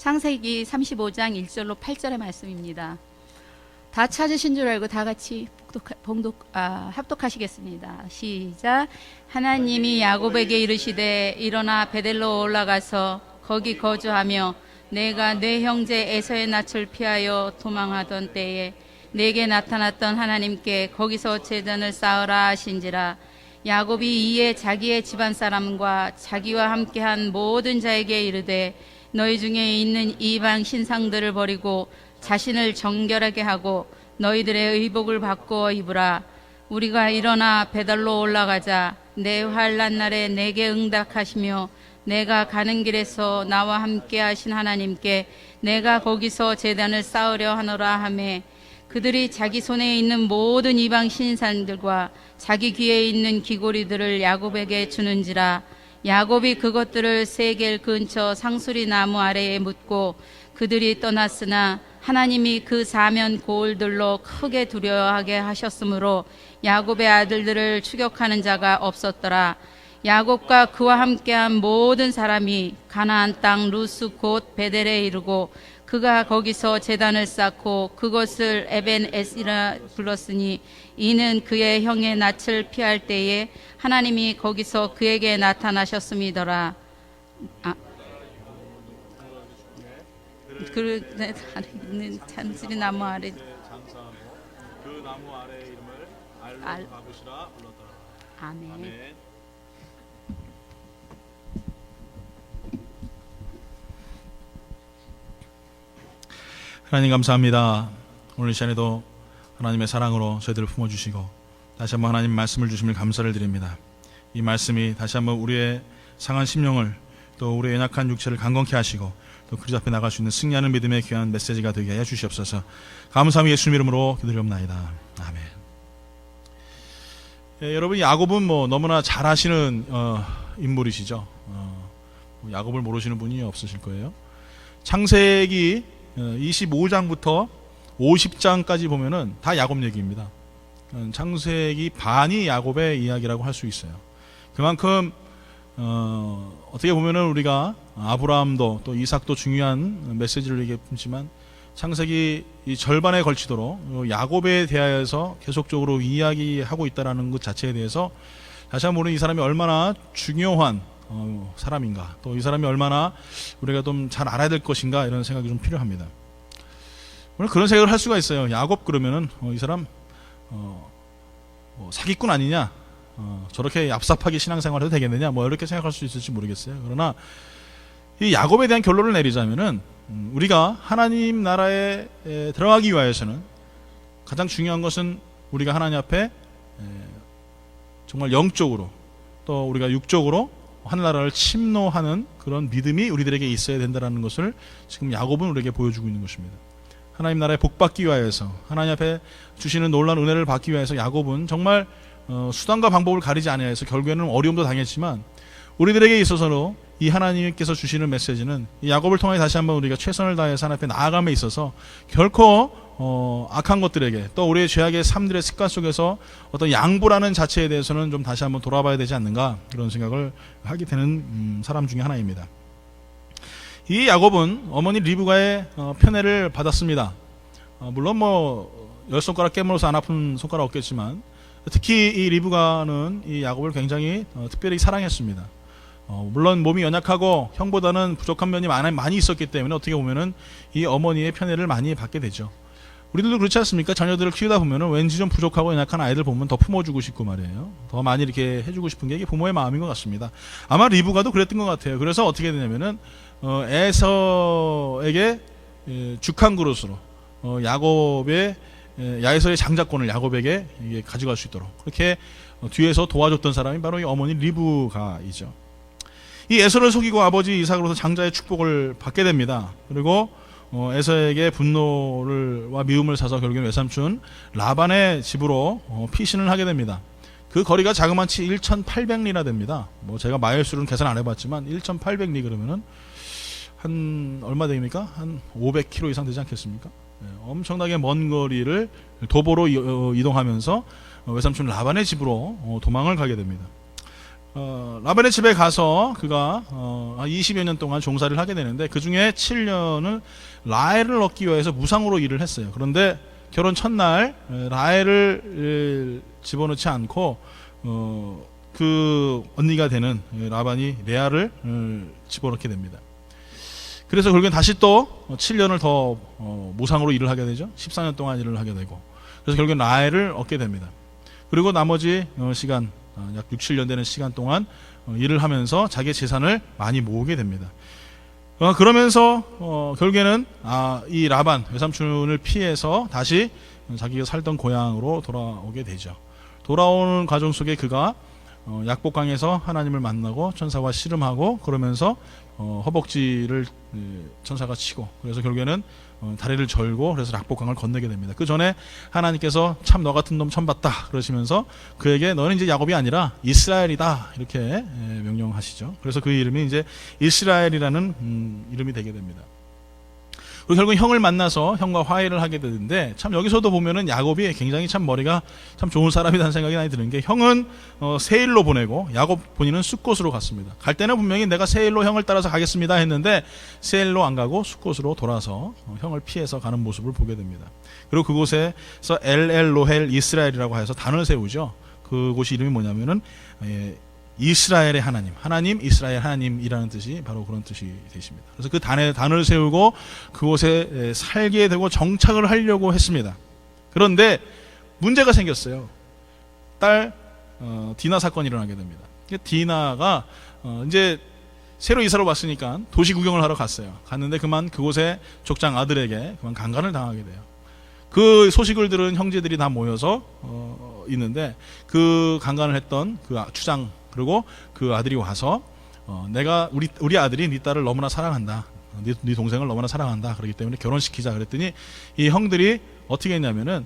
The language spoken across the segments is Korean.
창세기 35장 1절로 8절의 말씀입니다. 다 찾으신 줄 알고 다 같이 합독하시겠습니다. 시작. 하나님이 야곱에게 이르시되 일어나 베델로 올라가서 거기 거주하며 내가 내 형제 에서의 낯을 피하여 도망하던 때에 내게 나타났던 하나님께 거기서 제단을 쌓으라 하신지라. 야곱이 이에 자기의 집안 사람과 자기와 함께한 모든 자에게 이르되 너희 중에 있는 이방 신상들을 버리고 자신을 정결하게 하고 너희들의 의복을 바꾸어 입으라. 우리가 일어나 베델로 올라가자. 내 환난 날에 내게 응답하시며 내가 가는 길에서 나와 함께 하신 하나님께 내가 거기서 제단을 쌓으려 하노라 하매 그들이 자기 손에 있는 모든 이방 신상들과 자기 귀에 있는 귀고리들을 야곱에게 주는지라. 야곱이 그것들을 세겔 근처 상수리 나무 아래에 묻고 그들이 떠났으나 하나님이 그 사면 고을들로 크게 두려워하게 하셨으므로 야곱의 아들들을 추격하는 자가 없었더라. 야곱과 그와 함께한 모든 사람이 가나안 땅 루스 곧 베델에 이르고 그가 거기서 제단을 쌓고 그것을 에벤 에스라 불렀으니 이는 그의 형의 낯을 피할 때에 하나님이 거기서 그에게 나타나셨음이더라. 그 아래 있는 잔스리 나무 아래 그 나무 아래 이름을 알로가부시라 불렀더라. 아멘. 아멘. 하나님 감사합니다. 오늘 이 시간에도 하나님의 사랑으로 저희들을 품어주시고 다시 한번 하나님 말씀을 주심을 감사를 드립니다. 이 말씀이 다시 한번 우리의 상한 심령을 또 우리의 연약한 육체를 강건케 하시고 또 그리스도 앞에 나갈 수 있는 승리하는 믿음의 귀한 메시지가 되게 하여 주시옵소서. 감사함이 예수님 이름으로 기도드리옵나이다. 아멘. 여러분 야곱은 너무나 잘 아시는 인물이시죠. 야곱을 모르시는 분이 없으실 거예요. 창세기 25장부터 50장까지 보면은 다 야곱 얘기입니다. 창세기 반이 야곱의 이야기라고 할 수 있어요. 그만큼 어떻게 보면은 우리가 아브라함도 또 이삭도 중요한 메시지를 얘기했지만 창세기 이 절반에 걸치도록 야곱에 대하여서 계속적으로 이야기하고 있다라는 것 자체에 대해서 다시 한번 우리 이 사람이 얼마나 중요한 사람인가, 또 이 사람이 얼마나 우리가 좀 잘 알아야 될 것인가 이런 생각이 좀 필요합니다. 오늘 그런 생각을 할 수가 있어요. 야곱 그러면은 이 사람 사기꾼 아니냐, 저렇게 얍삽하게 신앙생활해도 되겠느냐, 이렇게 생각할 수 있을지 모르겠어요. 그러나 이 야곱에 대한 결론을 내리자면은 우리가 하나님 나라에 들어가기 위해서는 가장 중요한 것은 우리가 하나님 앞에 정말 영적으로 또 우리가 육적으로 하늘나라를 침노하는 그런 믿음이 우리들에게 있어야 된다는 것을 지금 야곱은 우리에게 보여주고 있는 것입니다. 하나님 나라에 복받기 위해서 하나님 앞에 주시는 놀라운 은혜를 받기 위해서 야곱은 정말 수단과 방법을 가리지 않아서 결국에는 어려움도 당했지만 우리들에게 있어서도 이 하나님께서 주시는 메시지는 이 야곱을 통해 다시 한번 우리가 최선을 다해서 하나님 앞에 나아감에 있어서 결코 악한 것들에게 또 우리의 죄악의 삶들의 습관 속에서 어떤 양보라는 자체에 대해서는 좀 다시 한번 돌아봐야 되지 않는가 그런 생각을 하게 되는 사람 중에 하나입니다. 이 야곱은 어머니 리브가의 편애를 받았습니다. 물론 열 손가락 깨물어서 안 아픈 손가락 없겠지만 특히 이 리브가는 이 야곱을 굉장히 특별히 사랑했습니다. 물론 몸이 연약하고 형보다는 부족한 면이 많이 있었기 때문에 어떻게 보면은 이 어머니의 편애를 많이 받게 되죠. 우리들도 그렇지 않습니까? 자녀들을 키우다 보면은 왠지 좀 부족하고 연약한 아이들 보면 더 품어주고 싶고 말이에요. 더 많이 이렇게 해주고 싶은 게 이게 부모의 마음인 것 같습니다. 아마 리브가도 그랬던 것 같아요. 그래서 어떻게 되냐면은 에서에게 죽한 그릇으로 야곱의 야에서의 장자권을 야곱에게 가져갈 수 있도록 그렇게 뒤에서 도와줬던 사람이 바로 이 어머니 리브가이죠. 이 에서를 속이고 아버지 이삭으로서 장자의 축복을 받게 됩니다. 그리고 에서에게 분노와 미움을 사서 결국엔 외삼촌 라반의 집으로 피신을 하게 됩니다. 그 거리가 자그마치 1,800리나 됩니다. 제가 마일수로는 계산 안 해봤지만 1,800리 그러면은 한 얼마 됩니까? 한 500km 이상 되지 않겠습니까? 엄청나게 먼 거리를 도보로 이동하면서 외삼촌 라반의 집으로 도망을 가게 됩니다. 라반의 집에 가서 그가 20여 년 동안 종살이를 하게 되는데 그 중에 7년을 라헬을 얻기 위해서 무상으로 일을 했어요. 그런데 결혼 첫날 라헬을 집어넣지 않고 그 언니가 되는 라반이 레아를 집어넣게 됩니다. 그래서 결국엔 다시 또 7년을 더 무상으로 일을 하게 되죠. 14년 동안 일을 하게 되고, 그래서 결국엔 라헬을 얻게 됩니다. 그리고 나머지 시간 약 6, 7년 되는 시간 동안 일을 하면서 자기의 재산을 많이 모으게 됩니다. 그러면서 결국에는 이 라반 외삼촌을 피해서 다시 자기가 살던 고향으로 돌아오게 되죠. 돌아오는 과정 속에 그가 약복강에서 하나님을 만나고 천사와 씨름하고, 그러면서 허벅지를 천사가 치고, 그래서 결국에는 다리를 절고, 그래서 약복강을 건너게 됩니다. 그 전에 하나님께서 참 너 같은 놈 처음 봤다 그러시면서 그에게 너는 이제 야곱이 아니라 이스라엘이다 이렇게 명령하시죠. 그래서 그 이름이 이제 이스라엘이라는 이름이 되게 됩니다. 그리고 결국 형을 만나서 형과 화해를 하게 되는데, 참 여기서도 보면은 야곱이 굉장히 참 머리가 참 좋은 사람이라는 생각이 많이 드는 게, 형은 세일로 보내고 야곱 본인은 숫곳으로 갔습니다. 갈 때는 분명히 내가 세일로 형을 따라서 가겠습니다 했는데 세일로 안 가고 숫곳으로 돌아서 형을 피해서 가는 모습을 보게 됩니다. 그리고 그곳에서 엘로헬 이스라엘이라고 해서 단을 세우죠. 그곳이 이름이 뭐냐면은 이스라엘의 하나님, 하나님 이스라엘 하나님이라는 뜻이 바로 그런 뜻이 되십니다. 그래서 그 단을 세우고 그곳에 살게 되고 정착을 하려고 했습니다. 그런데 문제가 생겼어요. 딸 디나 사건이 일어나게 됩니다. 디나가 이제 새로 이사로 왔으니까 도시 구경을 하러 갔어요. 갔는데 그만 그곳에 족장 아들에게 그만 강간을 당하게 돼요. 그 소식을 들은 형제들이 다 모여서 있는데, 그 강간을 했던 그 추장 그리고 그 아들이 와서 내가 우리 아들이 네 딸을 너무나 사랑한다, 네 동생을 너무나 사랑한다, 그렇기 때문에 결혼시키자 그랬더니 이 형들이 어떻게 했냐면은,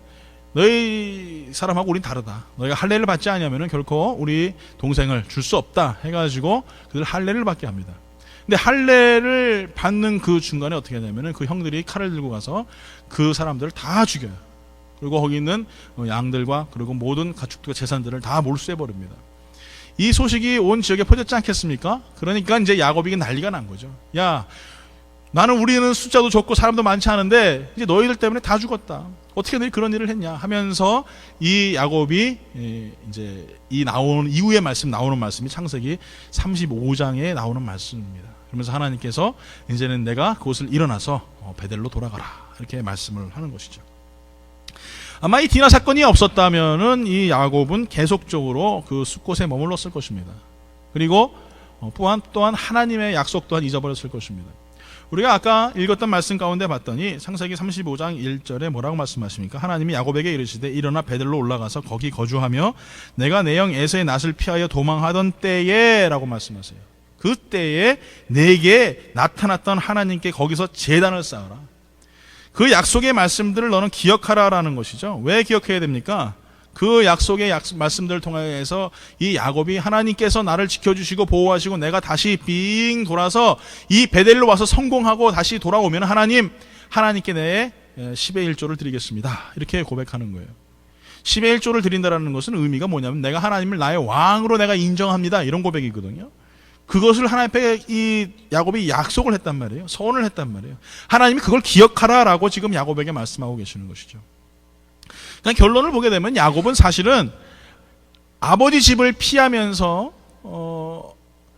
너희 사람하고 우린 다르다, 너희가 할례를 받지 않으면은 결코 우리 동생을 줄 수 없다 해가지고 그들 할례를 받게 합니다. 근데 할례를 받는 그 중간에 어떻게 하냐면은 그 형들이 칼을 들고 가서 그 사람들을 다 죽여요. 그리고 거기 있는 양들과 그리고 모든 가축들과 재산들을 다 몰수해버립니다. 이 소식이 온 지역에 퍼졌지 않겠습니까? 그러니까 이제 야곱에게 난리가 난 거죠. 야, 우리는 숫자도 적고 사람도 많지 않은데 이제 너희들 때문에 다 죽었다. 어떻게 너희 그런 일을 했냐 하면서 이 야곱이 이제 이후에 나오는 말씀이 창세기 35장에 나오는 말씀입니다. 그러면서 하나님께서 이제는 내가 그곳을 일어나서 베델로 돌아가라 이렇게 말씀을 하는 것이죠. 아마 이 디나 사건이 없었다면은 이 야곱은 계속적으로 그 숫곳에 머물렀을 것입니다. 그리고 또한 하나님의 약속 또한 잊어버렸을 것입니다. 우리가 아까 읽었던 말씀 가운데 봤더니 창세기 35장 1절에 뭐라고 말씀하십니까? 하나님이 야곱에게 이르시되 일어나 베델로 올라가서 거기 거주하며 내가 내 형 에서의 낯을 피하여 도망하던 때에 라고 말씀하세요. 그때에 내게 나타났던 하나님께 거기서 제단을 쌓아라. 그 약속의 말씀들을 너는 기억하라라는 것이죠. 왜 기억해야 됩니까? 그 약속의 말씀들을 통해서 이 야곱이 하나님께서 나를 지켜주시고 보호하시고 내가 다시 빙 돌아서 이 베델로 와서 성공하고 다시 돌아오면 하나님께 내 10의 1조를 드리겠습니다. 이렇게 고백하는 거예요. 10의 1조를 드린다는 것은 의미가 뭐냐면 내가 하나님을 나의 왕으로 내가 인정합니다. 이런 고백이거든요. 그것을 하나님 앞에 이 야곱이 약속을 했단 말이에요. 서원을 했단 말이에요. 하나님이 그걸 기억하라라고 지금 야곱에게 말씀하고 계시는 것이죠. 그러니까 결론을 보게 되면 야곱은 사실은 아버지 집을 피하면서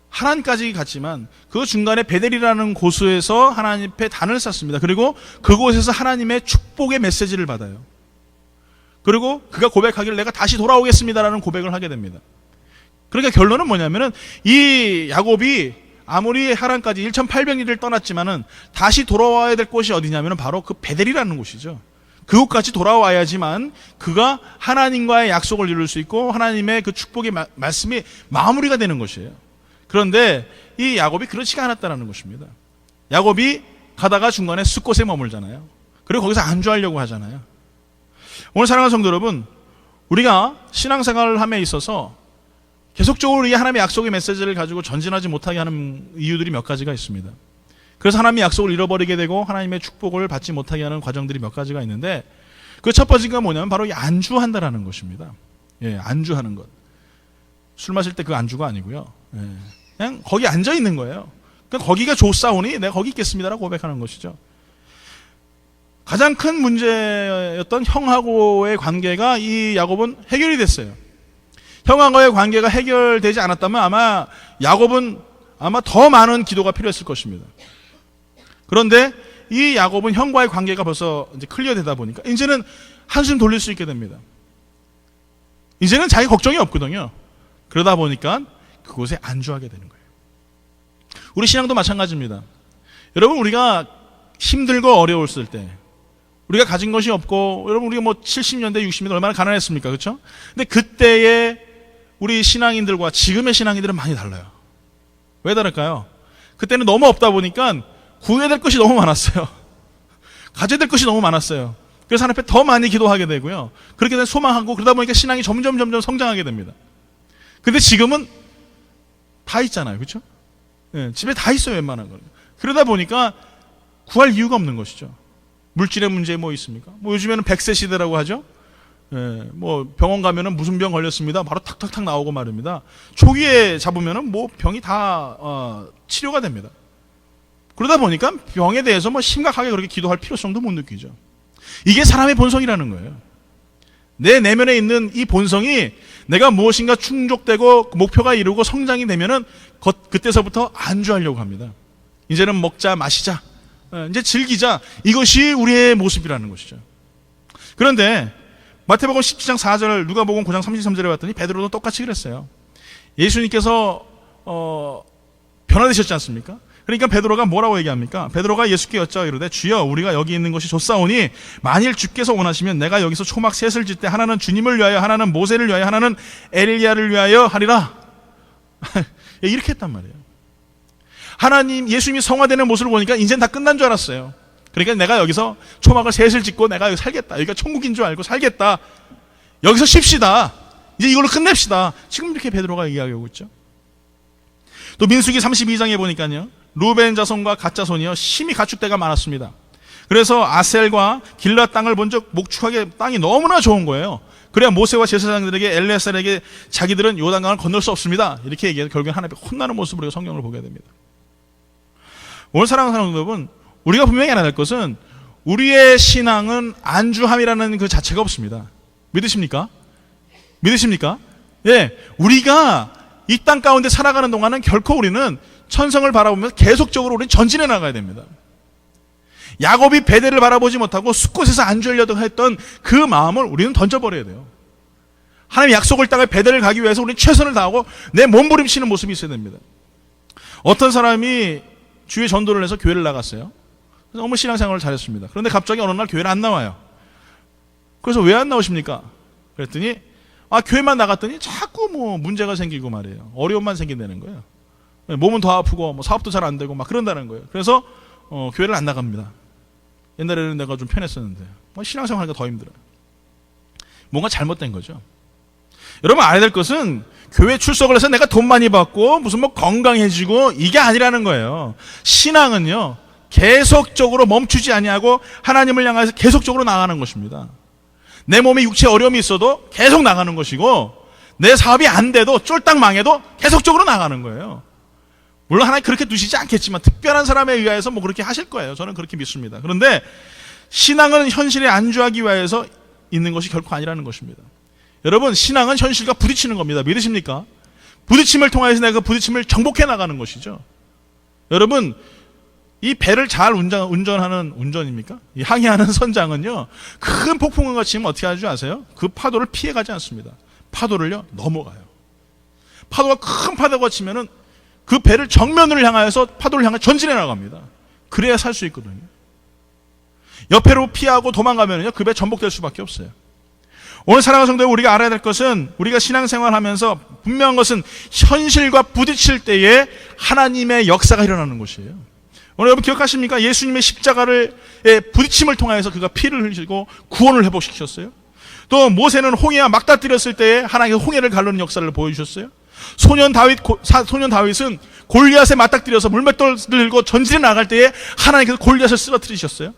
하란까지 갔지만 그 중간에 베델이라는 곳에서 하나님 앞에 단을 쌓습니다. 그리고 그곳에서 하나님의 축복의 메시지를 받아요. 그리고 그가 고백하기를 내가 다시 돌아오겠습니다라는 고백을 하게 됩니다. 그러니까 결론은 뭐냐면은 이 야곱이 아무리 하란까지 1800리를 떠났지만은 다시 돌아와야 될 곳이 어디냐면은 바로 그 베델이라는 곳이죠. 그곳까지 돌아와야지만 그가 하나님과의 약속을 이룰 수 있고 하나님의 그 축복의 말씀이 마무리가 되는 것이에요. 그런데 이 야곱이 그렇지가 않았다는 것입니다. 야곱이 가다가 중간에 숫곳에 머물잖아요. 그리고 거기서 안주하려고 하잖아요. 오늘 사랑하는 성도 여러분, 우리가 신앙생활을 함에 있어서 계속적으로 이 하나님의 약속의 메시지를 가지고 전진하지 못하게 하는 이유들이 몇 가지가 있습니다. 그래서 하나님의 약속을 잃어버리게 되고 하나님의 축복을 받지 못하게 하는 과정들이 몇 가지가 있는데, 그 첫 번째가 뭐냐면 바로 이 안주한다라는 것입니다. 예, 안주하는 것. 술 마실 때 그 안주가 아니고요. 예. 그냥 거기 앉아 있는 거예요. 그러니까 거기가 좋사오니 내가 거기 있겠습니다라고 고백하는 것이죠. 가장 큰 문제였던 형하고의 관계가 이 야곱은 해결이 됐어요. 형하고의 관계가 해결되지 않았다면 아마 야곱은 아마 더 많은 기도가 필요했을 것입니다. 그런데 이 야곱은 형과의 관계가 벌써 이제 클리어되다 보니까 이제는 한숨 돌릴 수 있게 됩니다. 이제는 자기 걱정이 없거든요. 그러다 보니까 그곳에 안주하게 되는 거예요. 우리 신앙도 마찬가지입니다. 여러분, 우리가 힘들고 어려웠을 때, 우리가 가진 것이 없고, 여러분, 우리가 뭐 70년대, 60년대 얼마나 가난했습니까? 그렇죠? 근데 그때의 우리 신앙인들과 지금의 신앙인들은 많이 달라요. 왜 다를까요? 그때는 너무 없다 보니까 구해야 될 것이 너무 많았어요. 가져야 될 것이 너무 많았어요. 그래서 하나님 앞에 더 많이 기도하게 되고요. 그렇게 된 소망하고 그러다 보니까 신앙이 점점 성장하게 됩니다. 근데 지금은 다 있잖아요. 그렇죠? 예, 집에 다 있어요. 웬만한 거. 그러다 보니까 구할 이유가 없는 것이죠. 물질의 문제 뭐 있습니까? 뭐 요즘에는 100세 시대라고 하죠. 예, 뭐 병원 가면은 무슨 병 걸렸습니다. 바로 탁탁탁 나오고 말입니다. 초기에 잡으면은 뭐 병이 다 치료가 됩니다. 그러다 보니까 병에 대해서 뭐 심각하게 그렇게 기도할 필요성도 못 느끼죠. 이게 사람의 본성이라는 거예요. 내 내면에 있는 이 본성이 내가 무엇인가 충족되고 목표가 이루고 성장이 되면은 그때서부터 안주하려고 합니다. 이제는 먹자 마시자, 이제 즐기자, 이것이 우리의 모습이라는 것이죠. 그런데 마태복음 17장 4절, 누가복음 9장 33절에 봤더니 베드로도 똑같이 그랬어요. 예수님께서 변화되셨지 않습니까? 그러니까 베드로가 뭐라고 얘기합니까? 베드로가 예수께 여쭤 이르되 주여 우리가 여기 있는 것이 좋사오니 만일 주께서 원하시면 내가 여기서 초막 셋을 짓 때 하나는 주님을 위하여, 하나는 모세를 위하여, 하나는 엘리야를 위하여 하리라. 이렇게 했단 말이에요. 하나님, 예수님이 성화되는 모습을 보니까 이제는 다 끝난 줄 알았어요. 그러니까 내가 여기서 초막을 셋을 짓고 내가 여기 살겠다. 여기가 천국인 줄 알고 살겠다. 여기서 쉽시다. 이제 이걸로 끝냅시다. 지금 이렇게 베드로가 얘기하고 있죠. 또 민수기 32장에 보니까요, 루벤 자손과 갓 자손이요 심히 가축 대가 많았습니다. 그래서 아셀과 길라 땅을 먼저 목축하게 땅이 너무나 좋은 거예요. 그래야 모세와 제사장들에게 엘레살에게 자기들은 요단강을 건널 수 없습니다. 이렇게 얘기해서 결국엔 하나님께 혼나는 모습으로 성경을 보게 됩니다. 오늘 사랑하는 사람 여러분, 우리가 분명히 알아야 할 것은 우리의 신앙은 안주함이라는 그 자체가 없습니다. 믿으십니까? 믿으십니까? 예, 우리가 이 땅 가운데 살아가는 동안은 결코 우리는 천성을 바라보면서 계속적으로 우리는 전진해 나가야 됩니다. 야곱이 베델을 바라보지 못하고 숲곳에서 안주하려고 했던 그 마음을 우리는 던져버려야 돼요. 하나님 약속을 땅에 베델을 가기 위해서 우리는 최선을 다하고 내 몸부림치는 모습이 있어야 됩니다. 어떤 사람이 주의 전도를 해서 교회를 나갔어요. 너무 신앙생활을 잘했습니다. 그런데 갑자기 어느 날 교회를 안 나와요. 그래서 왜 안 나오십니까? 그랬더니 교회만 나갔더니 자꾸 뭐 문제가 생기고 말이에요. 어려움만 생긴다는 거예요. 몸은 더 아프고 뭐 사업도 잘 안 되고 막 그런다는 거예요. 그래서 교회를 안 나갑니다. 옛날에는 내가 좀 편했었는데 신앙생활 하니까 더 힘들어요. 뭔가 잘못된 거죠. 여러분 알아야 될 것은 교회 출석을 해서 내가 돈 많이 받고 무슨 뭐 건강해지고 이게 아니라는 거예요. 신앙은요 계속적으로 멈추지 아니하고 하나님을 향해서 계속적으로 나가는 것입니다. 내 몸에 육체 어려움이 있어도 계속 나가는 것이고 내 사업이 안 돼도 쫄딱 망해도 계속적으로 나가는 거예요. 물론 하나님 그렇게 두시지 않겠지만 특별한 사람에 의해서 뭐 그렇게 하실 거예요. 저는 그렇게 믿습니다. 그런데 신앙은 현실에 안주하기 위해서 있는 것이 결코 아니라는 것입니다. 여러분 신앙은 현실과 부딪히는 겁니다. 믿으십니까? 부딪힘을 통해서 내가 그 부딪힘을 정복해 나가는 것이죠. 여러분 이 배를 잘 운전하는 운전입니까? 이 항해하는 선장은요 큰 폭풍우가 치면 어떻게 하는지 아세요? 그 파도를 피해가지 않습니다. 파도를요 넘어가요. 파도가 큰 파도가 치면은 그 배를 정면으로 향하여서 파도를 향해 전진해 나갑니다. 그래야 살 수 있거든요. 옆에로 피하고 도망가면요 그 배 전복될 수밖에 없어요. 오늘 사랑하는 성도 여러분, 우리가 알아야 될 것은 우리가 신앙생활하면서 분명한 것은 현실과 부딪힐 때에 하나님의 역사가 일어나는 것이에요. 오늘 여러분 기억하십니까? 예수님의 십자가를 부딪힘을 통해서 그가 피를 흘리고 구원을 회복시켰어요. 또 모세는 홍해와 맞닥뜨렸을 때에 하나님께서 홍해를 가르는 역사를 보여주셨어요. 소년 다윗은 골리앗에 맞닥뜨려서 물맷돌을 들고 전진해 나갈 때에 하나님께서 골리앗을 쓰러뜨리셨어요.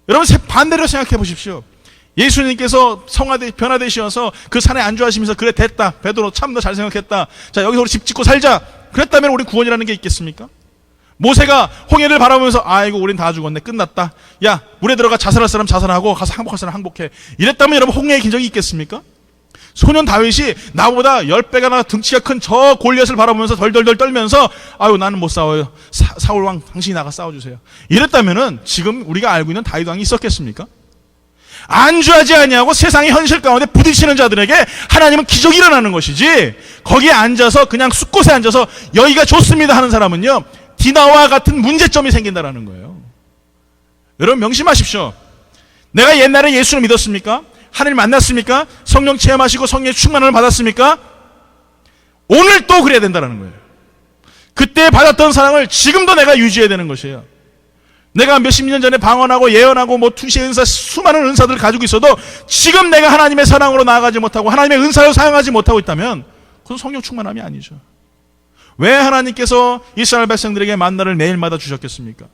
여러분 반대로 생각해 보십시오. 예수님께서 변화되시어서 그 산에 안주하시면서 그래 됐다, 베드로 참 너 잘 생각했다, 자 여기서 우리 집 짓고 살자, 그랬다면 우리 구원이라는 게 있겠습니까? 모세가 홍해를 바라보면서 아이고 우린 다 죽었네, 끝났다, 야 물에 들어가 자살할 사람 자살하고 가서 항복할 사람 항복해, 이랬다면 여러분 홍해의 기적이 있겠습니까? 소년 다윗이 나보다 10배가 등치가 큰 저 골리앗을 바라보면서 덜덜덜 떨면서 아유 나는 못 싸워요, 사울 왕 당신이 나가 싸워주세요, 이랬다면은 지금 우리가 알고 있는 다윗 왕이 있었겠습니까? 안주하지 아니하고 세상의 현실 가운데 부딪히는 자들에게 하나님은 기적이 일어나는 것이지, 거기에 앉아서 그냥 숲곳에 앉아서 여기가 좋습니다 하는 사람은요 디나와 같은 문제점이 생긴다라는 거예요. 여러분 명심하십시오. 내가 옛날에 예수를 믿었습니까? 하나님 만났습니까? 성령 체험하시고 성령의 충만함을 받았습니까? 오늘 또 그래야 된다는 거예요. 그때 받았던 사랑을 지금도 내가 유지해야 되는 것이에요. 내가 몇십 년 전에 방언하고 예언하고 뭐 투시의 은사, 수많은 은사들을 가지고 있어도 지금 내가 하나님의 사랑으로 나아가지 못하고 하나님의 은사를 사용하지 못하고 있다면 그건 성령 충만함이 아니죠. 왜 하나님께서 이스라엘 백성들에게 만나를 매일마다 주셨겠습니까?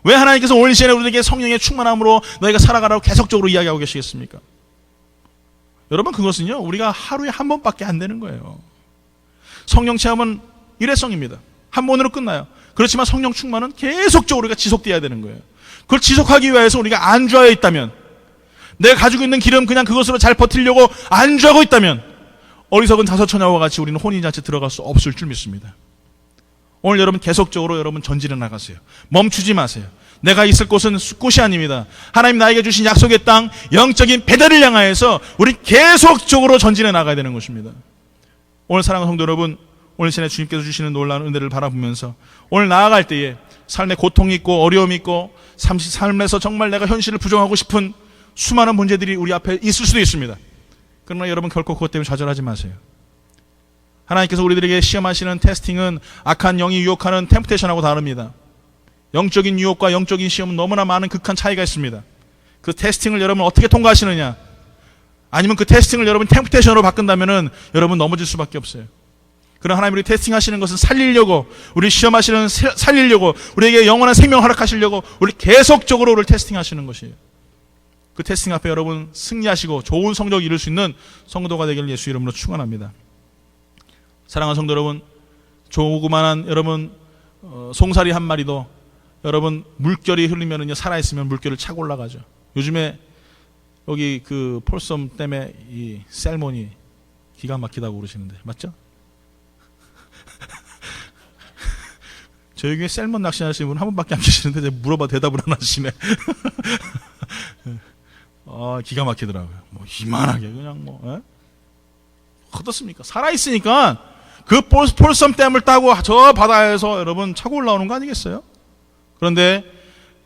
왜 하나님께서 오늘 시간에 우리에게 성령의 충만함으로 너희가 살아가라고 계속적으로 이야기하고 계시겠습니까? 여러분 그것은요 우리가 하루에 한 번밖에 안 되는 거예요. 성령 체험은 일회성입니다. 한 번으로 끝나요. 그렇지만 성령 충만은 계속적으로 우리가 지속돼야 되는 거예요. 그걸 지속하기 위해서 우리가 안주하여 있다면, 내가 가지고 있는 기름 그냥 그것으로 잘 버티려고 안주하고 있다면 어리석은 다섯 처녀와 같이 우리는 혼인잔치 들어갈 수 없을 줄 믿습니다. 오늘 여러분 계속적으로 여러분 전진해 나가세요. 멈추지 마세요. 내가 있을 곳은 숲곳이 아닙니다. 하나님 나에게 주신 약속의 땅, 영적인 배달을 향하여서 우리 계속적으로 전진해 나가야 되는 것입니다. 오늘 사랑하는 성도 여러분, 오늘 시간에 주님께서 주시는 놀라운 은혜를 바라보면서 오늘 나아갈 때에 삶에 고통이 있고 어려움이 있고 삶에서 정말 내가 현실을 부정하고 싶은 수많은 문제들이 우리 앞에 있을 수도 있습니다. 그러나 여러분 결코 그것 때문에 좌절하지 마세요. 하나님께서 우리들에게 시험하시는 테스팅은 악한 영이 유혹하는 템프테이션하고 다릅니다. 영적인 유혹과 영적인 시험은 너무나 많은 극한 차이가 있습니다. 그 테스팅을 여러분 어떻게 통과하시느냐, 아니면 그 테스팅을 여러분 템프테이션으로 바꾼다면은 여러분 넘어질 수밖에 없어요. 그러나 하나님 우리 테스팅하시는 것은 살리려고, 우리 시험하시는 살리려고, 우리에게 영원한 생명 허락하시려고 우리 계속적으로 우리를 테스팅하시는 것이에요. 그 테스팅 앞에 여러분 승리하시고 좋은 성적 이룰 수 있는 성도가 되길 예수 이름으로 축원합니다. 사랑하는 성도 여러분, 조그만한 여러분 송사리 한 마리도 여러분 물결이 흐르면은요 살아있으면 물결을 차고 올라가죠. 요즘에 여기 그 폴섬 댐에 이 셀몬이 기가 막히다고 그러시는데 맞죠? 저희 교회 셀몬 낚시하시는 분 한 분밖에 안 계시는데 제가 물어봐 대답을 안 하시네. 기가 막히더라고요. 뭐 이만하게 그냥 뭐 어떻습니까? 살아있으니까 그 폴섬 댐을 따고 저 바다에서 여러분 차고 올라오는 거 아니겠어요? 그런데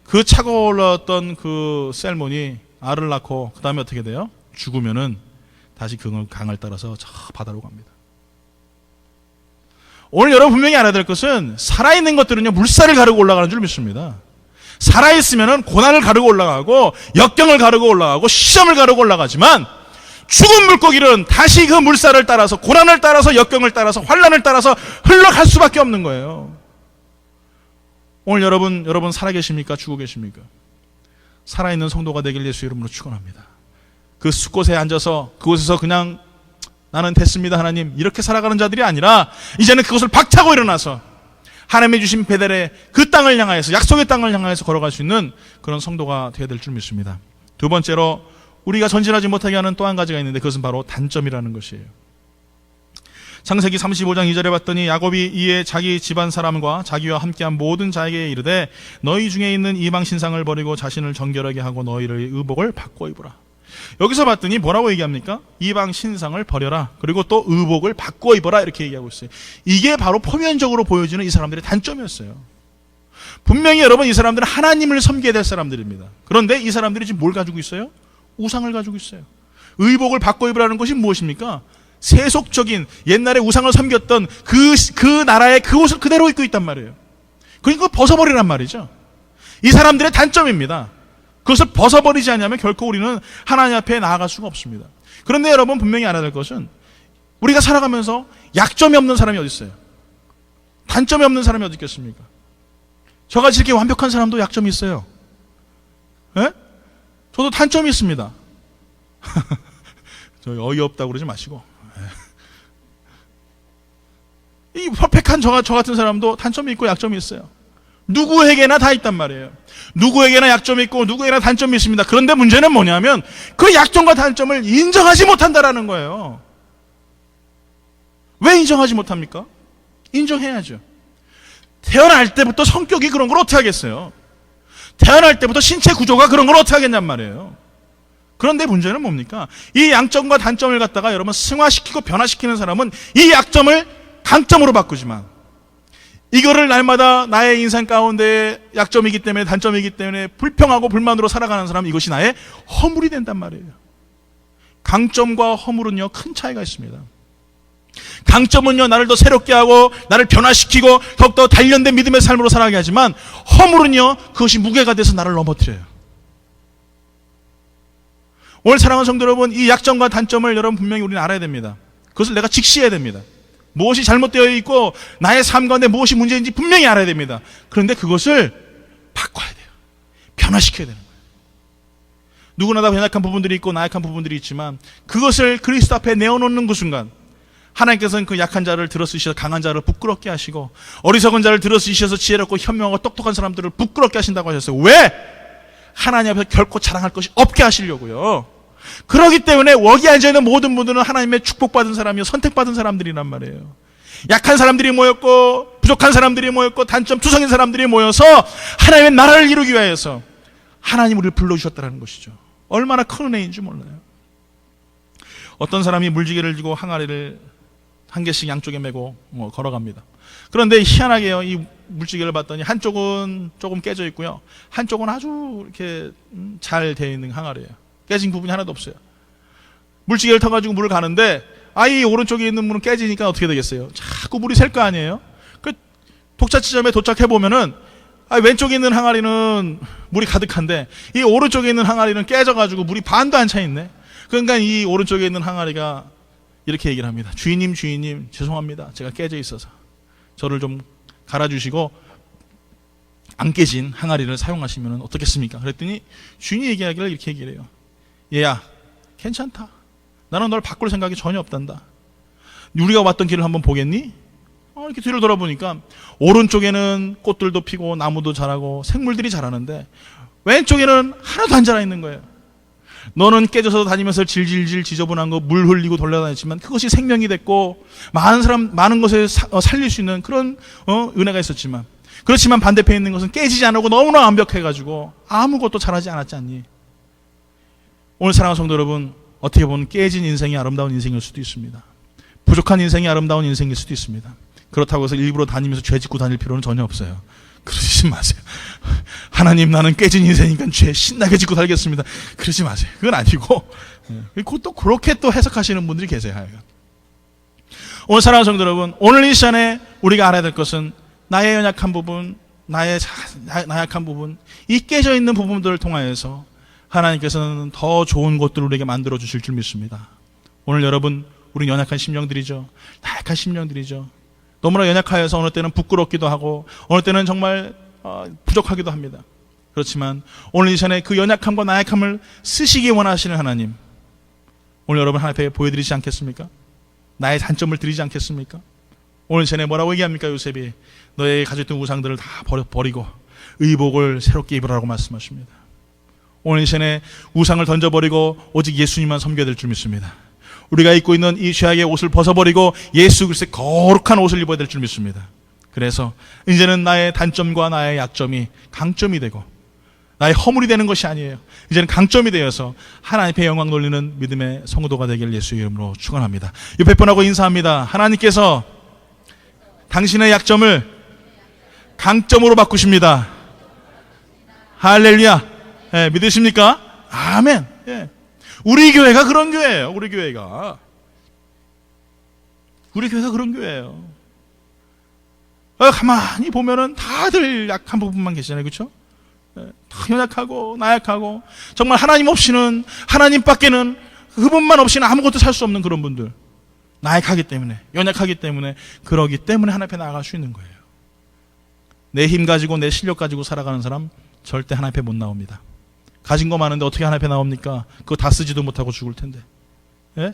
그 차고 올라왔던 그 셀몬이 알을 낳고 그 다음에 어떻게 돼요? 죽으면은 다시 그 강을 따라서 저 바다로 갑니다. 오늘 여러분 분명히 알아야 될 것은 살아있는 것들은요 물살을 가르고 올라가는 줄 믿습니다. 살아있으면은 고난을 가르고 올라가고 역경을 가르고 올라가고 시험을 가르고 올라가지만 죽은 물고기는 다시 그 물살을 따라서 고난을 따라서 역경을 따라서 환난을 따라서 흘러갈 수밖에 없는 거예요. 오늘 여러분 살아계십니까? 죽어 계십니까? 살아있는 성도가 되길 예수 이름으로 축원합니다. 그 숲곳에 앉아서 그곳에서 그냥 나는 됐습니다 하나님 이렇게 살아가는 자들이 아니라 이제는 그것을 박차고 일어나서 하나님이 주신 베델의 그 땅을 향하여서 약속의 땅을 향하여서 걸어갈 수 있는 그런 성도가 되어야 될 줄 믿습니다. 두 번째로 우리가 전진하지 못하게 하는 또 한 가지가 있는데 그것은 바로 단점이라는 것이에요. 창세기 35장 2절에 봤더니 야곱이 이에 자기 집안 사람과 자기와 함께한 모든 자에게 이르되 너희 중에 있는 이방 신상을 버리고 자신을 정결하게 하고 너희의 의복을 바꿔 입으라. 여기서 봤더니 뭐라고 얘기합니까? 이방 신상을 버려라. 그리고 또 의복을 바꿔 입어라. 이렇게 얘기하고 있어요. 이게 바로 표면적으로 보여지는 이 사람들의 단점이었어요. 분명히 여러분 이 사람들은 하나님을 섬겨야 될 사람들입니다. 그런데 이 사람들이 지금 뭘 가지고 있어요? 우상을 가지고 있어요. 의복을 바꿔 입으라는 것이 무엇입니까? 세속적인 옛날에 우상을 섬겼던 그 나라의 그 옷을 그대로 입고 있단 말이에요. 그러니까 벗어버리란 말이죠. 이 사람들의 단점입니다. 그것을 벗어버리지 않으면 결코 우리는 하나님 앞에 나아갈 수가 없습니다. 그런데 여러분 분명히 알아야 될 것은 우리가 살아가면서 약점이 없는 사람이 어디 있어요? 단점이 없는 사람이 어디 있겠습니까? 저같이 이렇게 완벽한 사람도 약점이 있어요. 예? 저도 단점이 있습니다. 저 어이없다고 그러지 마시고. 이 퍼펙트한 저 같은 사람도 단점이 있고 약점이 있어요. 누구에게나 다 있단 말이에요. 누구에게나 약점이 있고 누구에게나 단점이 있습니다. 그런데 문제는 뭐냐면 그 약점과 단점을 인정하지 못한다라는 거예요. 왜 인정하지 못합니까? 인정해야죠. 태어날 때부터 성격이 그런 걸 어떻게 하겠어요? 태어날 때부터 신체 구조가 그런 걸 어떻게 하겠냔 말이에요. 그런데 문제는 뭡니까? 이 양점과 단점을 갖다가 여러분 승화시키고 변화시키는 사람은 이 약점을 강점으로 바꾸지만 이거를 날마다 나의 인생 가운데 약점이기 때문에 단점이기 때문에 불평하고 불만으로 살아가는 사람은 이것이 나의 허물이 된단 말이에요. 강점과 허물은요 큰 차이가 있습니다. 강점은요 나를 더 새롭게 하고 나를 변화시키고 더욱더 단련된 믿음의 삶으로 살아가게 하지만 허물은요 그것이 무게가 돼서 나를 넘어뜨려요. 오늘 사랑하는 성도 여러분, 이 약점과 단점을 여러분 분명히 우리는 알아야 됩니다. 그것을 내가 직시해야 됩니다. 무엇이 잘못되어 있고 나의 삶 가운데 무엇이 문제인지 분명히 알아야 됩니다. 그런데 그것을 바꿔야 돼요. 변화시켜야 되는 거예요. 누구나 다 연약한 부분들이 있고 나약한 부분들이 있지만 그것을 그리스도 앞에 내어놓는 그 순간 하나님께서는 그 약한 자를 들어쓰셔서 강한 자를 부끄럽게 하시고 어리석은 자를 들어쓰셔서 지혜롭고 현명하고 똑똑한 사람들을 부끄럽게 하신다고 하셨어요. 왜? 하나님 앞에서 결코 자랑할 것이 없게 하시려고요. 그렇기 때문에 여기 앉아있는 모든 분들은 하나님의 축복받은 사람이요 선택받은 사람들이란 말이에요. 약한 사람들이 모였고 부족한 사람들이 모였고 단점 투성인 사람들이 모여서 하나님의 나라를 이루기 위해서 하나님 우리를 불러주셨다는 것이죠. 얼마나 큰 은혜인지 몰라요. 어떤 사람이 물지개를 지고 항아리를 한 개씩 양쪽에 메고 걸어갑니다. 그런데 희한하게요, 이 물지개를 봤더니 한쪽은 조금 깨져 있고요, 한쪽은 아주 이렇게 잘 되어 있는 항아리예요. 깨진 부분이 하나도 없어요. 물지개를 타가지고 물을 가는데 이 오른쪽에 있는 물은 깨지니까 어떻게 되겠어요? 자꾸 물이 셀 거 아니에요? 그 독차 지점에 도착해 보면은 왼쪽에 있는 항아리는 물이 가득한데 이 오른쪽에 있는 항아리는 깨져가지고 물이 반도 안 차 있네. 그러니까 이 오른쪽에 있는 항아리가 이렇게 얘기를 합니다. 주인님 죄송합니다. 제가 깨져 있어서 저를 좀 갈아주시고 안 깨진 항아리를 사용하시면 어떻겠습니까? 그랬더니 주인이 얘기하기를 이렇게 얘기를 해요. 얘야, 괜찮다. 나는 널 바꿀 생각이 전혀 없단다. 우리가 왔던 길을 한번 보겠니? 이렇게 뒤를 돌아보니까 오른쪽에는 꽃들도 피고 나무도 자라고 생물들이 자라는데 왼쪽에는 하나도 안 자라 있는 거예요. 너는 깨져서 다니면서 질질질 지저분한 거 물 흘리고 돌려다녔지만 그것이 생명이 됐고 많은 것에 살릴 수 있는 그런 은혜가 있었지만, 그렇지만 반대편에 있는 것은 깨지지 않고 너무나 완벽해가지고 아무것도 자라지 않았지 않니? 오늘 사랑하는 성도 여러분, 어떻게 보면 깨진 인생이 아름다운 인생일 수도 있습니다. 부족한 인생이 아름다운 인생일 수도 있습니다. 그렇다고 해서 일부러 다니면서 죄 짓고 다닐 필요는 전혀 없어요. 그러지 마세요. 하나님, 나는 깨진 인생이니까 죄 신나게 짓고 살겠습니다. 그러지 마세요. 그건 아니고, 또 그렇게 또 해석하시는 분들이 계세요. 오늘 사랑하는 성도 여러분, 오늘 이 시간에 우리가 알아야 될 것은 나의 연약한 부분, 나의 나약한 부분, 이 깨져 있는 부분들을 통하여서 하나님께서는 더 좋은 것들을 우리에게 만들어 주실 줄 믿습니다. 오늘 여러분, 우리 연약한 심령들이죠. 나약한 심령들이죠. 너무나 연약하여서 어느 때는 부끄럽기도 하고 어느 때는 정말 부족하기도 합니다. 그렇지만 오늘 이 시간에 그 연약함과 나약함을 쓰시기 원하시는 하나님, 오늘 여러분 하나님 앞에 보여드리지 않겠습니까? 나의 단점을 드리지 않겠습니까? 오늘 이 시간에 뭐라고 얘기합니까? 요셉이 너의 가지고 있던 우상들을 다 버리고 의복을 새롭게 입으라고 말씀하십니다. 오늘 이 시간에 우상을 던져버리고 오직 예수님만 섬겨야 될 줄 믿습니다. 우리가 입고 있는 이 죄악의 옷을 벗어버리고 예수 그리스도의 거룩한 옷을 입어야 될 줄 믿습니다. 그래서 이제는 나의 단점과 나의 약점이 강점이 되고 나의 허물이 되는 것이 아니에요. 이제는 강점이 되어서 하나님의 영광 돌리는 믿음의 성도가 되길 예수의 이름으로 축원합니다. 옆에 분하고 인사합니다. 하나님께서 당신의 약점을 강점으로 바꾸십니다. 할렐루야. 믿으십니까? 아멘. 우리 교회가 그런 교회예요. 우리 교회가 그런 교회예요. 가만히 보면은 다들 약한 부분만 계시잖아요. 그렇죠? 다 연약하고 나약하고 정말 하나님 없이는, 하나님 밖에는, 그분만 없이는 아무것도 살 수 없는 그런 분들, 나약하기 때문에, 연약하기 때문에, 그러기 때문에 하나님 앞에 나아갈 수 있는 거예요. 내 힘 가지고 내 실력 가지고 살아가는 사람 절대 하나님 앞에 못 나옵니다. 가진 거 많은데 어떻게 하나님 앞에 나옵니까? 그거 다 쓰지도 못하고 죽을 텐데. 예?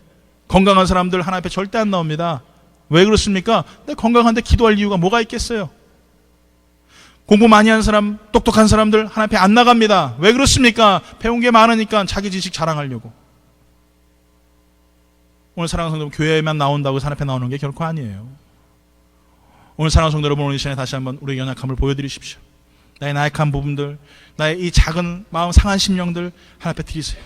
건강한 사람들 하나님 앞에 절대 안 나옵니다. 왜 그렇습니까? 근데 건강한데 기도할 이유가 뭐가 있겠어요? 공부 많이 한 사람, 똑똑한 사람들 하나님 앞에 안 나갑니다. 왜 그렇습니까? 배운 게 많으니까 자기 지식 자랑하려고. 오늘 사랑하는 성도 여러분, 교회에만 나온다고 하나님 앞에 나오는 게 결코 아니에요. 오늘 사랑하는 성도 여러분, 오늘 이 시간에 다시 한번 우리의 연약함을 보여드리십시오. 나의 나약한 부분들, 나의 이 작은 마음 상한 심령들 하나님 앞에 드리세요.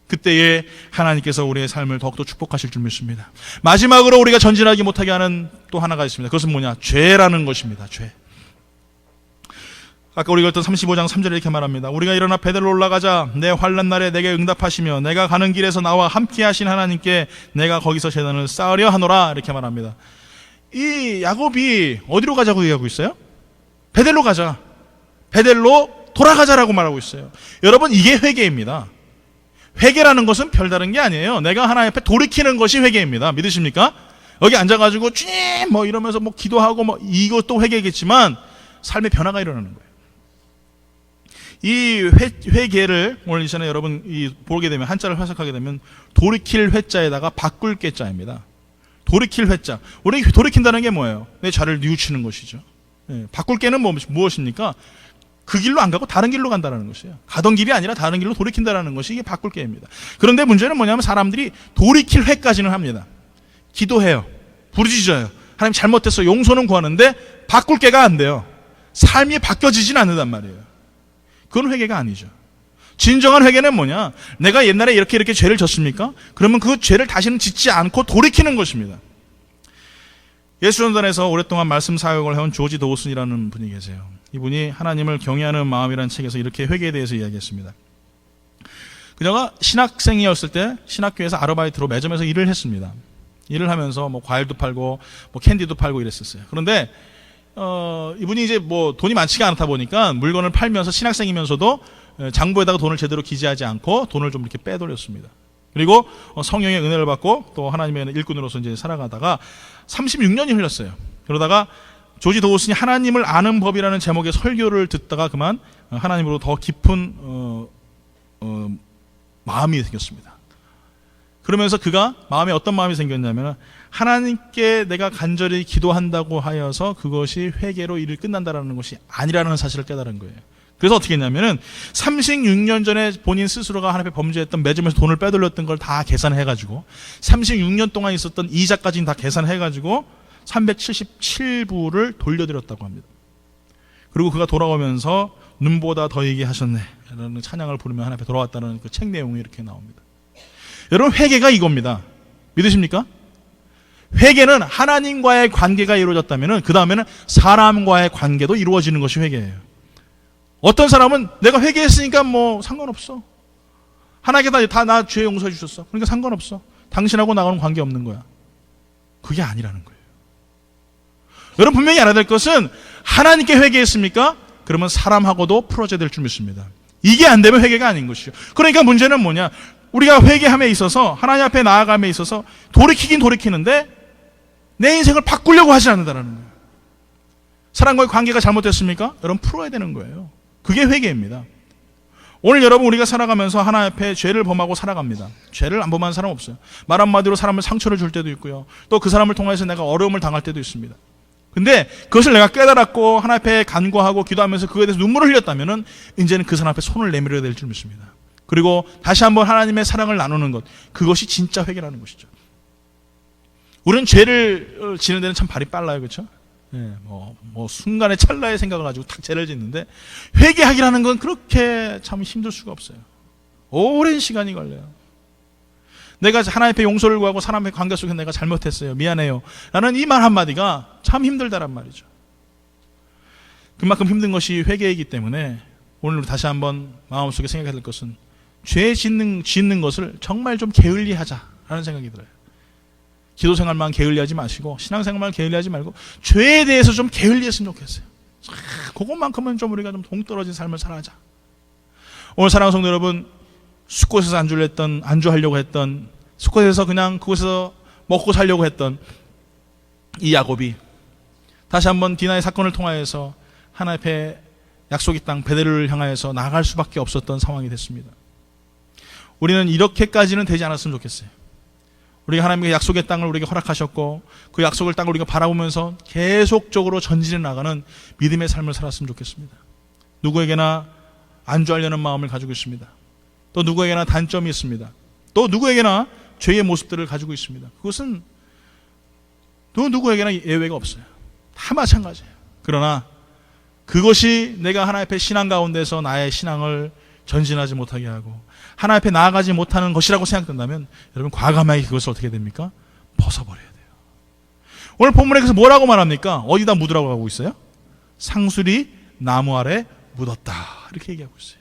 그때에 하나님께서 우리의 삶을 더욱더 축복하실 줄 믿습니다. 마지막으로 우리가 전진하지 못하게 하는 또 하나가 있습니다. 그것은 뭐냐? 죄라는 것입니다. 죄. 아까 우리가 읽었던 35장 3절에 이렇게 말합니다. 우리가 일어나 베델로 올라가자. 내 환난 날에 내게 응답하시며 내가 가는 길에서 나와 함께 하신 하나님께 내가 거기서 제단을 쌓으려 하노라. 이렇게 말합니다. 이 야곱이 어디로 가자고 얘기하고 있어요? 베델로 가자. 베델로 돌아가자라고 말하고 있어요. 여러분, 이게 회개입니다. 회개라는 것은 별다른 게 아니에요. 내가 하나님 앞에 돌이키는 것이 회개입니다. 믿으십니까? 여기 앉아가지고 주님 뭐 이러면서 뭐 기도하고 뭐 이것도 회개겠지만 삶의 변화가 일어나는 거예요. 이 회개를 오늘 이 시간에 여러분 보게 되면 한자를 해석하게 되면 돌이킬 회자에다가 바꿀 깨자입니다. 돌이킬 회자. 우리 돌이킨다는 게 뭐예요? 내 죄를 뉘우치는 것이죠. 네. 바꿀 깨는 무엇입니까? 그 길로 안 가고 다른 길로 간다는 것이에요. 가던 길이 아니라 다른 길로 돌이킨다는 것이 이게 바꿀 게입니다. 그런데 문제는 뭐냐면 사람들이 돌이킬 회까지는 합니다. 기도해요. 부르짖어요. 하나님 잘못했어. 용서는 구하는데 바꿀 게가 안 돼요. 삶이 바뀌어지진 않는단 말이에요. 그건 회개가 아니죠. 진정한 회개는 뭐냐? 내가 옛날에 이렇게 죄를 졌습니까? 그러면 그 죄를 다시는 짓지 않고 돌이키는 것입니다. 예수전단에서 오랫동안 말씀 사역을 해온 조지 도우슨이라는 분이 계세요. 이분이 하나님을 경외하는 마음이라는 책에서 이렇게 회개에 대해서 이야기했습니다. 그녀가 신학생이었을 때 신학교에서 아르바이트로 매점에서 일을 했습니다. 일을 하면서 뭐 과일도 팔고 뭐 캔디도 팔고 이랬었어요. 그런데 이분이 이제 뭐 돈이 많지가 않다 보니까 물건을 팔면서 신학생이면서도 장부에다가 돈을 제대로 기재하지 않고 돈을 좀 이렇게 빼돌렸습니다. 그리고 성령의 은혜를 받고 또 하나님의 일꾼으로서 이제 살아가다가 36년이 흘렀어요. 그러다가 조지 도우슨이 하나님을 아는 법이라는 제목의 설교를 듣다가 그만 하나님으로 더 깊은 마음이 생겼습니다. 그러면서 그가 마음에 어떤 마음이 생겼냐면 하나님께 내가 간절히 기도한다고 하여서 그것이 회개로 일을 끝난다라는 것이 아니라는 사실을 깨달은 거예요. 그래서 어떻게 했냐면은 36년 전에 본인 스스로가 하나님 앞에 범죄했던 매점에서 돈을 빼돌렸던 걸 다 계산해가지고 36년 동안 있었던 이자까지는 다 계산해가지고 377부를 돌려드렸다고 합니다. 그리고 그가 돌아오면서 눈보다 더 얘기하셨네 라는 찬양을 부르며 하나님 앞에 돌아왔다는 그 책 내용이 이렇게 나옵니다. 여러분, 회개가 이겁니다. 믿으십니까? 회개는 하나님과의 관계가 이루어졌다면 그 다음에는 사람과의 관계도 이루어지는 것이 회개예요. 어떤 사람은 내가 회개했으니까 뭐 상관없어. 하나님께 다 나 죄 용서해 주셨어. 그러니까 상관없어. 당신하고 나하고는 관계 없는 거야. 그게 아니라는 거예요. 여러분, 분명히 알아야 될 것은 하나님께 회개했습니까? 그러면 사람하고도 풀어져야 될 줄 믿습니다. 이게 안 되면 회개가 아닌 것이죠. 그러니까 문제는 뭐냐? 우리가 회개함에 있어서 하나님 앞에 나아감에 있어서 돌이키긴 돌이키는데 내 인생을 바꾸려고 하지 않는다는 거예요. 사람과의 관계가 잘못됐습니까? 여러분, 풀어야 되는 거예요. 그게 회개입니다. 오늘 여러분, 우리가 살아가면서 하나님 앞에 죄를 범하고 살아갑니다. 죄를 안 범하는 사람 없어요. 말 한마디로 사람을 상처를 줄 때도 있고요. 또 그 사람을 통해서 내가 어려움을 당할 때도 있습니다. 근데 그것을 내가 깨달았고 하나님 앞에 간구하고 기도하면서 그거에 대해서 눈물을 흘렸다면은 이제는 그 사람 앞에 손을 내밀어야 될 줄 믿습니다. 그리고 다시 한번 하나님의 사랑을 나누는 것, 그것이 진짜 회개라는 것이죠. 우리는 죄를 지는 데는 참 발이 빨라요, 그렇죠? 예, 뭐 순간에 찰나의 생각을 가지고 탁 죄를 짓는데 회개하기라는 건 그렇게 참 힘들 수가 없어요. 오랜 시간이 걸려요. 내가 하나님 앞에 용서를 구하고 사람의 관계 속에서 내가 잘못했어요, 미안해요 라는 이 말 한마디가 참 힘들다란 말이죠. 그만큼 힘든 것이 회개이기 때문에 오늘 다시 한번 마음속에 생각해야 될 것은 죄 짓는 것을 정말 좀 게을리하자라는 생각이 들어요. 기도 생활만 게을리하지 마시고 신앙생활만 게을리하지 말고 죄에 대해서 좀 게을리했으면 좋겠어요. 그것만큼은 좀 우리가 좀 동떨어진 삶을 살아자. 오늘 사랑하는 성도 여러분, 숲곳에서 안주하려고 했던, 숲곳에서 그냥 그곳에서 먹고 살려고 했던 이 야곱이 다시 한번 디나의 사건을 통하여서 하나님 앞에 약속의 땅 베델을 향하여서 나아갈 수밖에 없었던 상황이 됐습니다. 우리는 이렇게까지는 되지 않았으면 좋겠어요. 우리가 하나님의 약속의 땅을 우리에게 허락하셨고 그 약속의 땅을 우리가 바라보면서 계속적으로 전진해 나가는 믿음의 삶을 살았으면 좋겠습니다. 누구에게나 안주하려는 마음을 가지고 있습니다. 또 누구에게나 단점이 있습니다. 또 누구에게나 죄의 모습들을 가지고 있습니다. 그것은 또 누구에게나 예외가 없어요. 다 마찬가지예요. 그러나 그것이 내가 하나님 앞에 신앙 가운데서 나의 신앙을 전진하지 못하게 하고 하나님 앞에 나아가지 못하는 것이라고 생각된다면 여러분 과감하게 그것을 어떻게 됩니까? 벗어버려야 돼요. 오늘 본문에 그래서 뭐라고 말합니까? 어디다 묻으라고 하고 있어요? 상수리 나무 아래 묻었다 이렇게 얘기하고 있어요.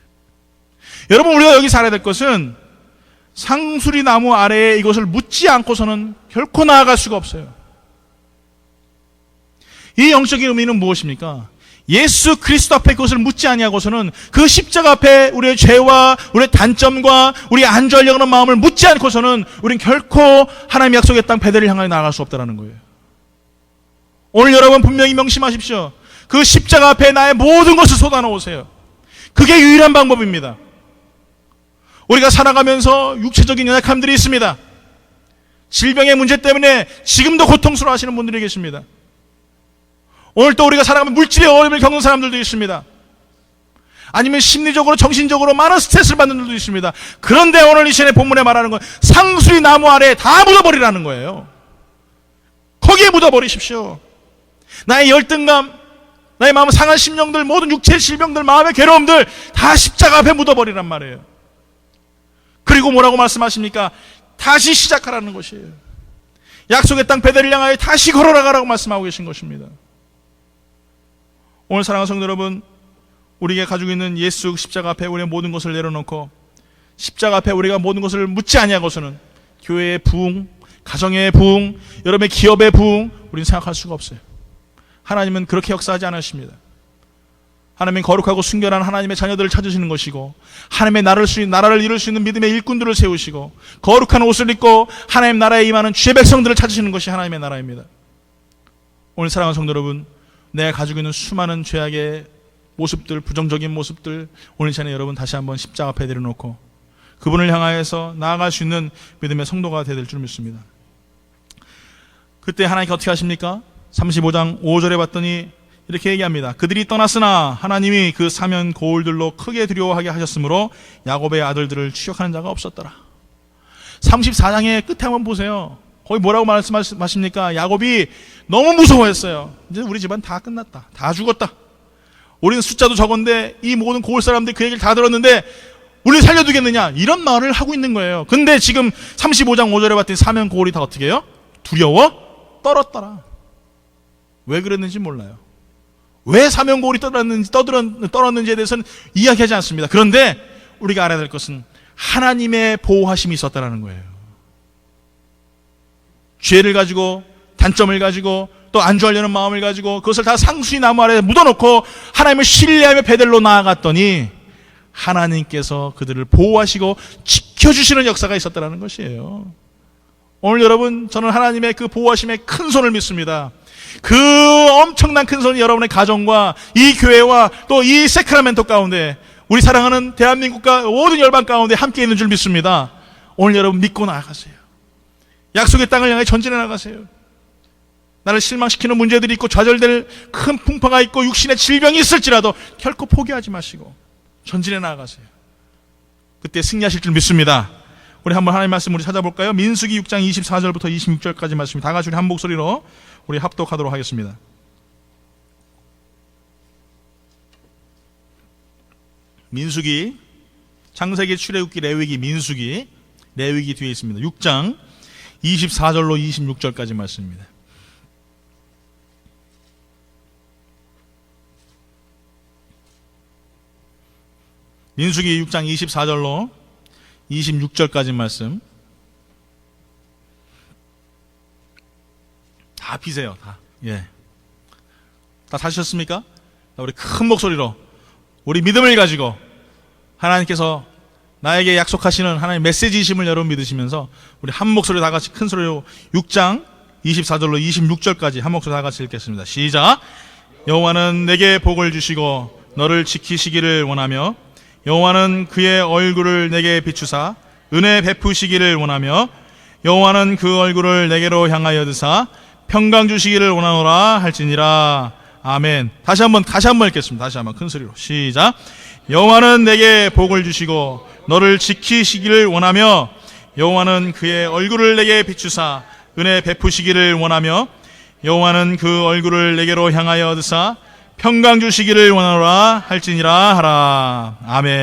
여러분 우리가 여기서 알아야 될 것은 상수리 나무 아래에 이것을 묻지 않고서는 결코 나아갈 수가 없어요. 이 영적인 의미는 무엇입니까? 예수 그리스도 앞에 그것을 묻지 아니하고서는 그 십자가 앞에 우리의 죄와 우리의 단점과 우리 안주하려는 마음을 묻지 않고서는 우리는 결코 하나님의 약속의 땅 베델을 향하여 나아갈 수 없다는 거예요. 오늘 여러분 분명히 명심하십시오. 그 십자가 앞에 나의 모든 것을 쏟아놓으세요. 그게 유일한 방법입니다. 우리가 살아가면서 육체적인 연약함들이 있습니다. 질병의 문제 때문에 지금도 고통스러워 하시는 분들이 계십니다. 오늘 또 우리가 살아가면 물질의 어려움을 겪는 사람들도 있습니다. 아니면 심리적으로 정신적으로 많은 스트레스를 받는 분들도 있습니다. 그런데 오늘 이 시간에 본문에 말하는 건 상수리 나무 아래에 다 묻어버리라는 거예요. 거기에 묻어버리십시오. 나의 열등감, 나의 마음 상한 심령들, 모든 육체의 질병들, 마음의 괴로움들 다 십자가 앞에 묻어버리란 말이에요. 그리고 뭐라고 말씀하십니까? 다시 시작하라는 것이에요. 약속의 땅 베델을 향하여 다시 걸어나가라고 말씀하고 계신 것입니다. 오늘 사랑하는 성도 여러분, 우리가 가지고 있는 예수 십자가 앞에 우리의 모든 것을 내려놓고 십자가 앞에 우리가 모든 것을 묻지 아니하고서는 교회의 부흥, 가정의 부흥, 여러분의 기업의 부흥 우리는 생각할 수가 없어요. 하나님은 그렇게 역사하지 않으십니다. 하나님은 거룩하고 순결한 하나님의 자녀들을 찾으시는 것이고 하나님의 나라를 이룰 수 있는 믿음의 일꾼들을 세우시고 거룩한 옷을 입고 하나님 나라에 임하는 주의 백성들을 찾으시는 것이 하나님의 나라입니다. 오늘 사랑하는 성도 여러분, 내가 가지고 있는 수많은 죄악의 모습들, 부정적인 모습들 오늘 전에 여러분 다시 한번 십자가 앞에 내려놓고 그분을 향하여서 나아갈 수 있는 믿음의 성도가 되야 될 줄 믿습니다. 그때 하나님께 어떻게 하십니까? 35장 5절에 봤더니 이렇게 얘기합니다. 그들이 떠났으나 하나님이 그 사면 고울들로 크게 두려워하게 하셨으므로 야곱의 아들들을 추격하는 자가 없었더라. 34장의 끝에 한번 보세요. 거기 뭐라고 말씀하십니까? 야곱이 너무 무서워했어요. 이제 우리 집안 다 끝났다. 다 죽었다. 우리는 숫자도 적은데 이 모든 고을 사람들이 그 얘기를 다 들었는데 우리 살려두겠느냐? 이런 말을 하고 있는 거예요. 근데 지금 35장 5절에 봤더니 사면 고울이 다 어떻게 해요? 두려워 떨었더라. 왜 그랬는지 몰라요. 왜 사면 고울이 떨었는지에 대해서는 이야기하지 않습니다. 그런데 우리가 알아야 될 것은 하나님의 보호하심이 있었다는 거예요. 죄를 가지고 단점을 가지고 또 안주하려는 마음을 가지고 그것을 다 상수리 나무 아래에 묻어놓고 하나님을 신뢰하며 베델로 나아갔더니 하나님께서 그들을 보호하시고 지켜주시는 역사가 있었다는 것이에요. 오늘 여러분, 저는 하나님의 그 보호하심의 큰 손을 믿습니다. 그 엄청난 큰 손이 여러분의 가정과 이 교회와 또 이 세크라멘토 가운데 우리 사랑하는 대한민국과 모든 열방 가운데 함께 있는 줄 믿습니다. 오늘 여러분 믿고 나아가세요. 약속의 땅을 향해 전진해 나가세요. 나를 실망시키는 문제들이 있고 좌절될 큰 풍파가 있고 육신의 질병이 있을지라도 결코 포기하지 마시고 전진해 나아가세요. 그때 승리하실 줄 믿습니다. 우리 한번 하나님의 말씀 우리 찾아볼까요? 민수기 6장 24절부터 26절까지 말씀 다 같이 우리 한 목소리로 우리 합독하도록 하겠습니다. 민수기, 창세기, 출애굽기, 레위기, 민수기, 레위기 뒤에 있습니다. 6장 24절로 26절까지 말씀입니다. 민수기 6장 24절로 26절까지 말씀 다 피세요. 다. 예. 다 사셨습니까? 우리 큰 목소리로 우리 믿음을 가지고 하나님께서 나에게 약속하시는 하나님의 메시지이심을 여러분 믿으시면서 우리 한 목소리 다 같이 큰 소리로 6장 24절로 26절까지 한 목소리 다 같이 읽겠습니다. 시작. 여호와는 내게 복을 주시고 너를 지키시기를 원하며 여호와는 그의 얼굴을 내게 비추사 은혜 베푸시기를 원하며 여호와는 그 얼굴을 내게로 향하여 드사 평강 주시기를 원하노라 할지니라. 아멘. 다시 한번 읽겠습니다. 다시 한번 큰 소리로 시작. 여호와는 내게 복을 주시고 너를 지키시기를 원하며 여호와는 그의 얼굴을 내게 비추사 은혜 베푸시기를 원하며 여호와는 그 얼굴을 내게로 향하여 드사 평강 주시기를 원하노라 할지니라 하라. 아멘.